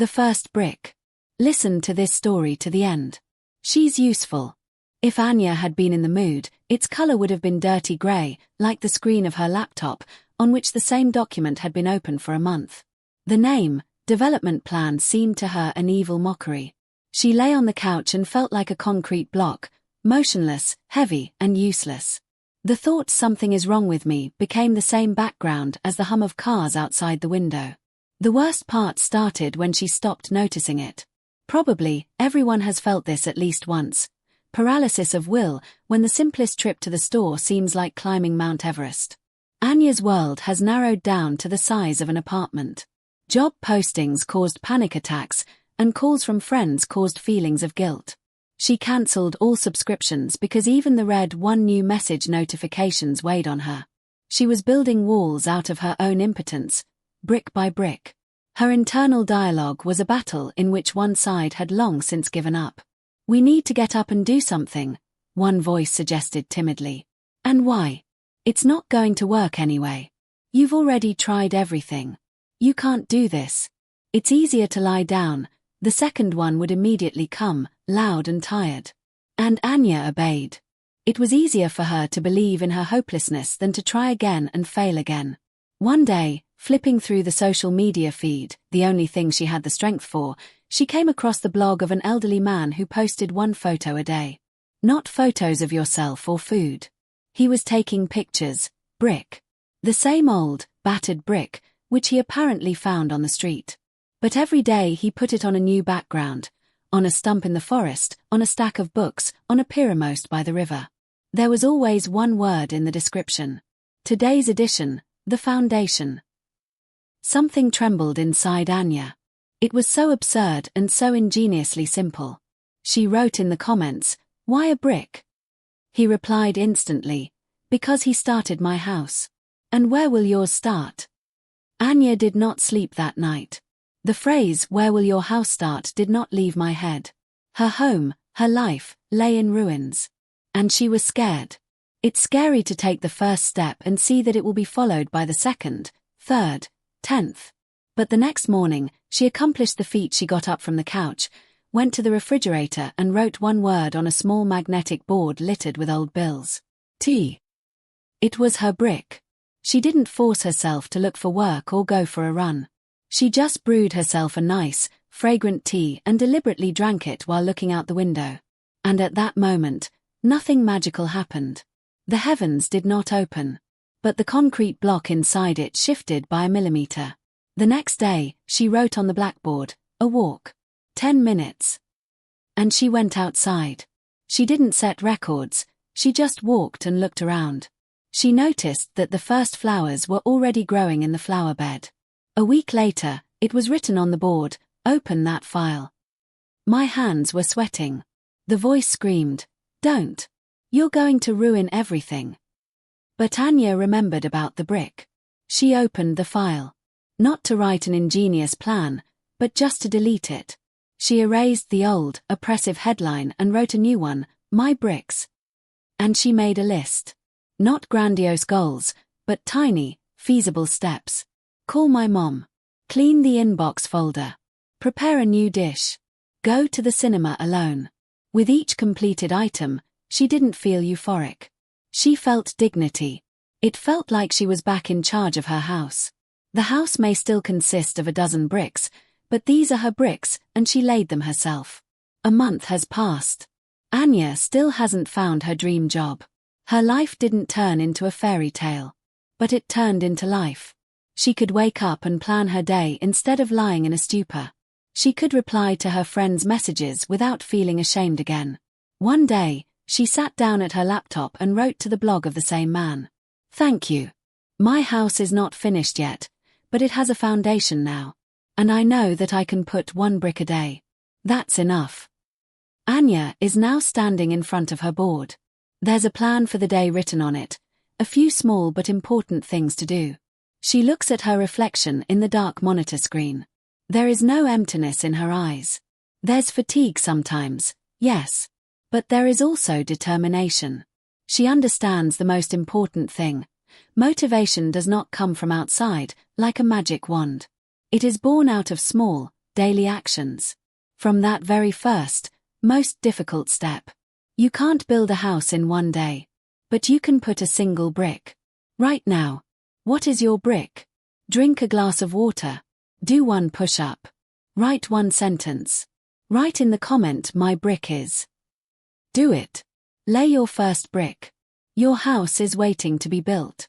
The first brick. Listen to this story to the end. She's useful. If Anya had been in the mood, its color would have been dirty gray, like the screen of her laptop, on which the same document had been open for a month. The name, development plan, seemed to her an evil mockery. She lay on the couch and felt like a concrete block, motionless, heavy, and useless. The thought something is wrong with me became the same background as the hum of cars outside the window. The worst part started when she stopped noticing it. Probably, everyone has felt this at least once. Paralysis of will, when the simplest trip to the store seems like climbing Mount Everest. Anya's world has narrowed down to the size of an apartment. Job postings caused panic attacks, and calls from friends caused feelings of guilt. She cancelled all subscriptions because even the red one new message notifications weighed on her. She was building walls out of her own impotence, brick by brick. Her internal dialogue was a battle in which one side had long since given up. "We need to get up and do something," one voice suggested timidly. "And why? It's not going to work anyway. You've already tried everything. You can't do this. It's easier to lie down," the second one would immediately come, loud and tired. And Anya obeyed. It was easier for her to believe in her hopelessness than to try again and fail again. One day, flipping through the social media feed, the only thing she had the strength for, she came across the blog of an elderly man who posted one photo a day. Not photos of yourself or food. He was taking pictures, brick. The same old, battered brick, which he apparently found on the street. But every day he put it on a new background, on a stump in the forest, on a stack of books, on a pyramost by the river. There was always one word in the description. Today's edition, the foundation. Something trembled inside Anya. It was so absurd and so ingeniously simple. She wrote in the comments, "Why a brick?" He replied instantly, "Because he started my house. And where will yours start?" Anya did not sleep that night. The phrase, "Where will your house start?" did not leave my head. Her home, her life, lay in ruins. And she was scared. It's scary to take the first step and see that it will be followed by the second, third, 10th. But the next morning, she accomplished the feat. She got up from the couch, went to the refrigerator and wrote one word on a small magnetic board littered with old bills. Tea. It was her brick. She didn't force herself to look for work or go for a run. She just brewed herself a nice, fragrant tea and deliberately drank it while looking out the window. And at that moment, nothing magical happened. The heavens did not open. But the concrete block inside it shifted by a millimeter. The next day, she wrote on the blackboard, "A walk. 10 minutes." And she went outside. She didn't set records, she just walked and looked around. She noticed that the first flowers were already growing in the flower bed. A week later, it was written on the board, "Open that file." My hands were sweating. The voice screamed, "Don't. You're going to ruin everything." But Anya remembered about the brick. She opened the file. Not to write an ingenious plan, but just to delete it. She erased the old, oppressive headline and wrote a new one, "My bricks." And she made a list. Not grandiose goals, but tiny, feasible steps. Call my mom. Clean the inbox folder. Prepare a new dish. Go to the cinema alone. With each completed item, she didn't feel euphoric. She felt dignity. It felt like she was back in charge of her house. The house may still consist of a dozen bricks, but these are her bricks, and she laid them herself. A month has passed. Anya still hasn't found her dream job. Her life didn't turn into a fairy tale. But it turned into life. She could wake up and plan her day instead of lying in a stupor. She could reply to her friends' messages without feeling ashamed again. One day, she sat down at her laptop and wrote to the blog of the same man. "Thank you. My house is not finished yet, but it has a foundation now. And I know that I can put one brick a day. That's enough." Anya is now standing in front of her board. There's a plan for the day written on it, a few small but important things to do. She looks at her reflection in the dark monitor screen. There is no emptiness in her eyes. There's fatigue sometimes, yes. But there is also determination. She understands the most important thing. Motivation does not come from outside, like a magic wand. It is born out of small, daily actions. From that very first, most difficult step. You can't build a house in one day. But you can put a single brick. Right now. What is your brick? Drink a glass of water. Do one push-up. Write one sentence. Write in the comment my brick is. Do it. Lay your first brick. Your house is waiting to be built.